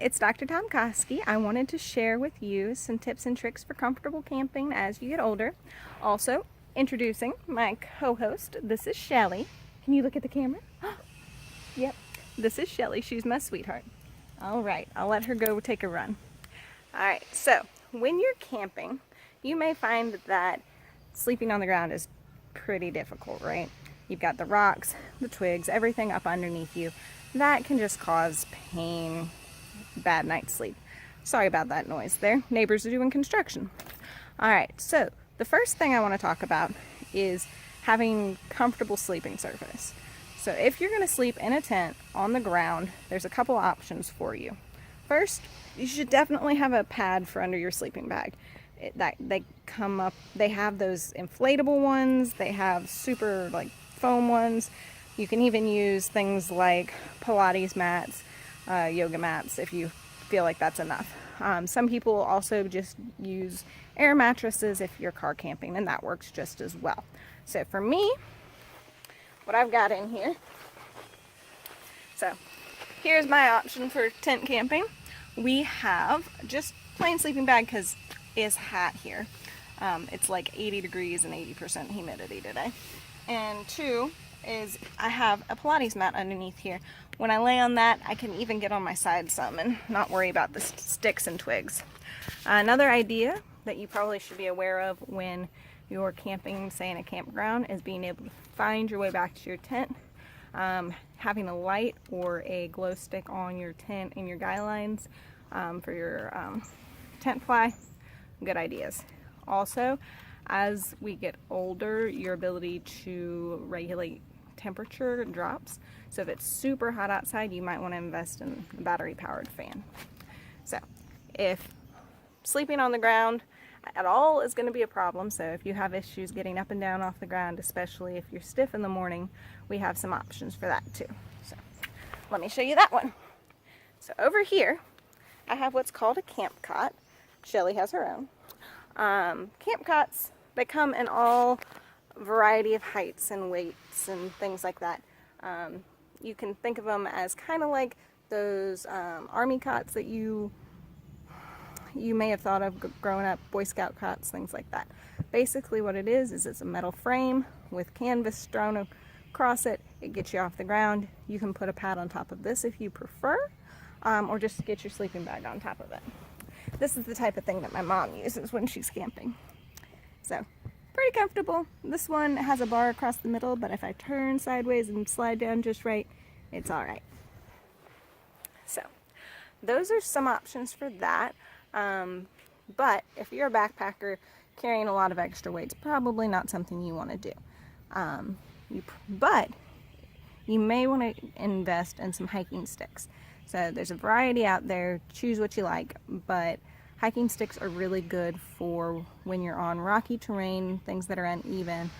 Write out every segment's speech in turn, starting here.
it's Dr. Tomkoski. I wanted to share with you some tips and tricks for comfortable camping as you get older. Also, introducing my co-host. This is Shelly. Can you look at the camera? Yep, this is Shelly. She's my sweetheart. All right, I'll let her go take a run. All right, so when you're camping, you may find that sleeping on the ground is pretty difficult, right? You've got the rocks, the twigs, everything up underneath you. That can just cause pain, bad night's sleep. Sorry about that noise there. Neighbors are doing construction. All right, so the first thing I want to talk about is having comfortable sleeping surface. So if you're going to sleep in a tent on the ground, there's a couple options for you. First, you should definitely have a pad for under your sleeping bag. They come up, they have those inflatable ones, they have super foam ones. You can even use things like Pilates mats, yoga mats if you feel like that's enough. Some people also just use air mattresses if you're car camping, and that works just as well. So for me, what I've got in here, so here's my option for tent camping. We have just plain sleeping bag because it's hot here. It's like 80 degrees and 80% humidity today. And two is I have a Pilates mat underneath here. When I lay on that, I can even get on my side some and not worry about the sticks and twigs. Another idea that you probably should be aware of when you're camping, say in a campground, is being able to find your way back to your tent. Having a light or a glow stick on your tent and your guy lines for your tent fly, good ideas. Also, as we get older, your ability to regulate temperature drops. So if it's super hot outside, you might want to invest in a battery-powered fan. So if sleeping on the ground at all is going to be a problem, so if you have issues getting up and down off the ground, especially if you're stiff in the morning, we have some options for that too. So let me show you that one. So over here, I have what's called a camp cot. Shelly has her own. Camp cots, they come in all variety of heights and weights and things like that. You can think of them as kind of like those army cots that you may have thought of growing up, Boy Scout cots, things like that. Basically what it is it's a metal frame with canvas thrown across it. It gets you off the ground. You can put a pad on top of this if you prefer, or just get your sleeping bag on top of it. This is the type of thing that my mom uses when she's camping. So, pretty comfortable. This one has a bar across the middle, but if I turn sideways and slide down just right, it's alright. So, those are some options for that. But if you're a backpacker, carrying a lot of extra weight is probably not something you want to do. But you may want to invest in some hiking sticks. So there's a variety out there, choose what you like, but hiking sticks are really good for when you're on rocky terrain, things that are uneven.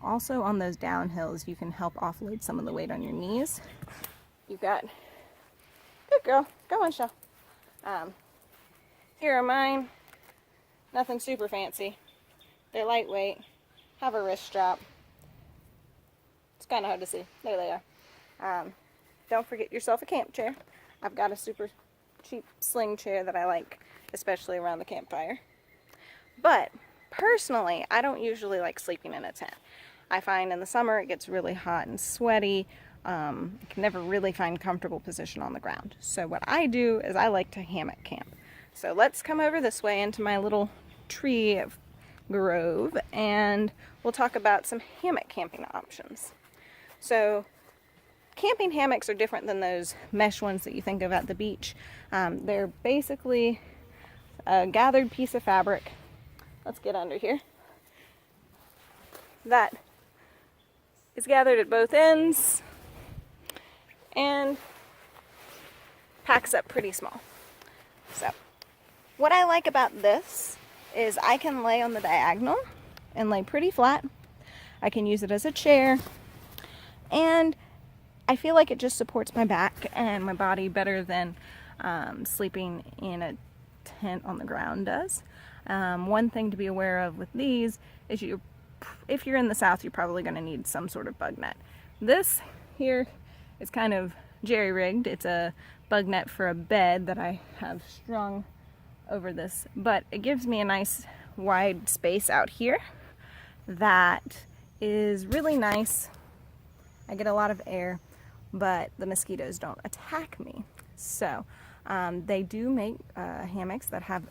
Also on those downhills, you can help offload some of the weight on your knees. You've got, good girl, go on, Shell. Here are mine, nothing super fancy. They're lightweight, have a wrist strap. It's kind of hard to see, there they are. Don't forget yourself a camp chair. I've got a super cheap sling chair that I like, especially around the campfire. But personally, I don't usually like sleeping in a tent. I find in the summer it gets really hot and sweaty. I can never really find a comfortable position on the ground. So what I do is I like to hammock camp. So let's come over this way into my little tree grove and we'll talk about some hammock camping options. So camping hammocks are different than those mesh ones that you think of at the beach. They're basically a gathered piece of fabric. Let's get under here. That is gathered at both ends and packs up pretty small. So what I like about this is I can lay on the diagonal and lay pretty flat. I can use it as a chair, and I feel like it just supports my back and my body better than sleeping in a tent on the ground does. One thing to be aware of with these is if you're in the south, you're probably going to need some sort of bug net. This here is kind of jerry-rigged. It's a bug net for a bed that I have strung over this, but it gives me a nice wide space out here that is really nice. I get a lot of air, but the mosquitoes don't attack me. So they do make hammocks that have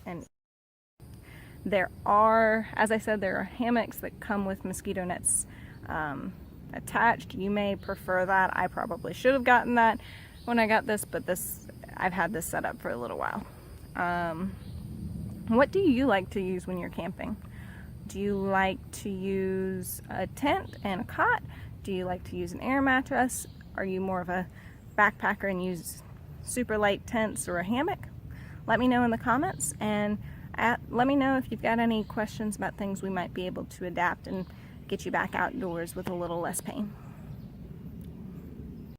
there are, as I said, there are hammocks that come with mosquito nets attached. You may prefer that. I probably should have gotten that when I got this, but I've had this set up for a little while. What do you like to use when you're camping? Do you like to use a tent and a cot? Do you like to use an air mattress? Are you more of a backpacker and use super light tents or a hammock? Let me know in the comments, and let me know if you've got any questions about things we might be able to adapt and get you back outdoors with a little less pain.